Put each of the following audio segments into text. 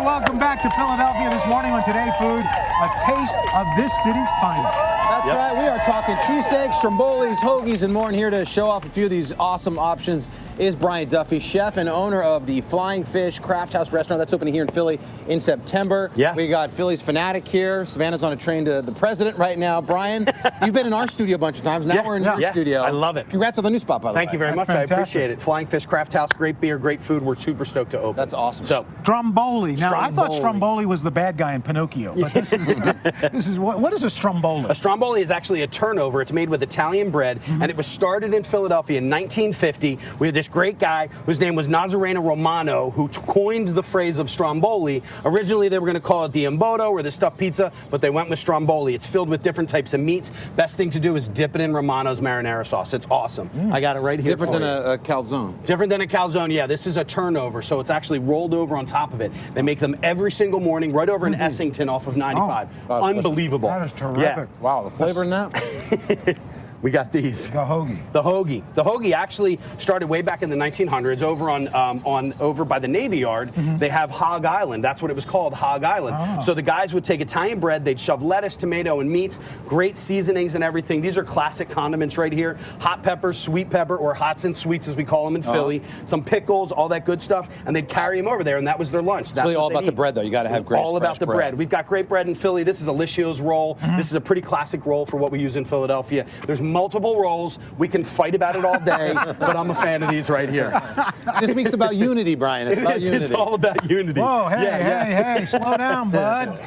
welcome back to Philadelphia this morning on Today Food, a taste of this city's finest. That's right. We are talking cheesesteaks, strombolis, hoagies, and more. And here to show off a few of these awesome options is Brian Duffy, chef and owner of the Flying Fish Craft House restaurant. That's opening here in Philly in September. Yeah. We got Philly's Fanatic here. Savannah's on a train to the president right now. Brian, you've been in our studio a bunch of times. Now we're in your studio. I love it. Congrats on the new spot, by the way. Thank you very much. Fantastic. I appreciate it. Flying Fish Craft House, great beer, great food. We're super stoked to open. That's awesome. So, Stromboli. Now, I thought Stromboli. Stromboli was the bad guy in Pinocchio, but this is what is a Stromboli? a Stromboli is actually a turnover. It's made with Italian bread, and it was started in Philadelphia in 1950. We had this great guy whose name was Romano, who coined the phrase of Stromboli. Originally, they were going to call it the Imbodo or the stuffed pizza, but they went with Stromboli. It's filled with different types of meats. Best thing to do is dip it in Romano's marinara sauce. It's awesome. I got it right here. Different than a calzone. Different than a calzone, yeah. This is a turnover, so it's actually rolled over on top of it. They make them every single morning right over in Essington off of 95. Oh, Unbelievable. That is terrific. Yeah. Wow, the flavor in that? We got these. The hoagie. The hoagie. The hoagie actually started way back in the 1900s over over by the Navy Yard. They have Hog Island. That's what it was called, Hog Island. So the guys would take Italian bread, they'd shove lettuce, tomato, and meats, great seasonings and everything. These are classic condiments right here. Hot pepper, sweet pepper, or hots and sweets as we call them in Philly. Some pickles, all that good stuff, and they'd carry them over there, and that was their lunch. That's really what all they'd about the eat. bread, though. You got to have great All about fresh the bread. We've got great bread in Philly. This is a Liscio's roll. This is a pretty classic roll for what we use in Philadelphia. There's multiple rolls. We can fight about it all day, but I'm a fan of these right here. This week's about unity, Brian. It's about unity. It's all about unity. Whoa, hey, slow down, bud.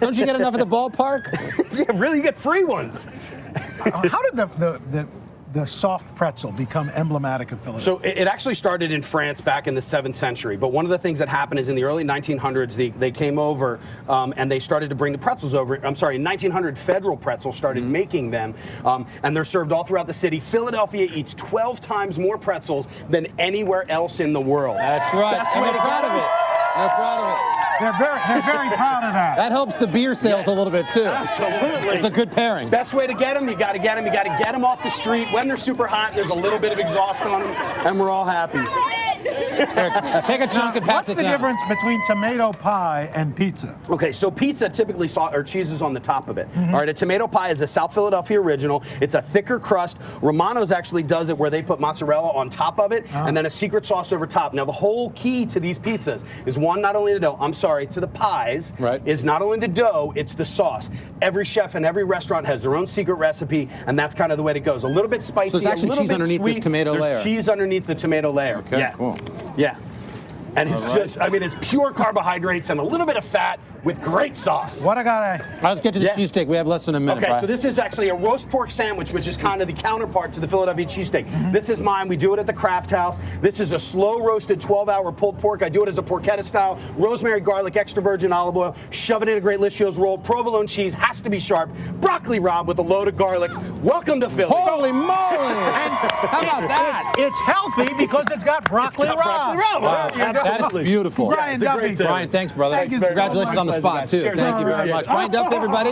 Don't you get enough at the ballpark? Yeah, really, you get free ones. How did the soft pretzel become emblematic of Philadelphia? So it actually started in France back in the 7th century. But one of the things that happened is in the early 1900s, they came over and they started to bring the pretzels over. I'm sorry, in 1900, Federal Pretzel started making them. And they're served all throughout the city. Philadelphia eats 12 times more pretzels than anywhere else in the world. That's right. Best And way they're to proud get of it. They're proud of it. They're very proud of that. That helps the beer sales a little bit, too. Absolutely. It's a good pairing. Best way to get them, you got to get them. You got to get them off the street. When they're super hot, there's a little bit of exhaust on them, and we're all happy. Take a chunk and pass What's it the down. difference between tomato pie and pizza? Okay, so pizza typically cheese is on the top of it. All right, a tomato pie is a South Philadelphia original. It's a thicker crust. Romano's actually does it where they put mozzarella on top of it and then a secret sauce over top. Now, the whole key to these pizzas is not only the dough, to the pies, is not only the dough, it's the sauce. Every chef and every restaurant has their own secret recipe, and that's kind of the way it goes. A little bit spicy, So there's actually a little cheese bit underneath sweet. this tomato There's layer. cheese underneath the tomato layer. Okay, yeah. cool. Yeah. And it's just, I mean, it's pure carbohydrates and a little bit of fat with great sauce. What I gotta... Let's get to the cheesesteak. We have less than a minute. Okay, Brian. so this is actually a roast pork sandwich, which is kind of the counterpart to the Philadelphia cheesesteak. This is mine. We do it at the Craft House. This is a slow roasted 12-hour pulled pork. I do it as a porchetta style. Rosemary, garlic, extra virgin olive oil. Shove it in a great Liscio's roll. Provolone cheese has to be sharp. Broccoli rabe with a load of garlic. Welcome to Philly. Holy moly! How about that? It's healthy because it's got broccoli rabe. Wow, that is beautiful. Brian it's a great Duffy. sandwich. Brian, thanks, brother. Thank you very Congratulations much. on the spot, too. Cheers. Thank you very Appreciate much. it. Brian Duffy, everybody.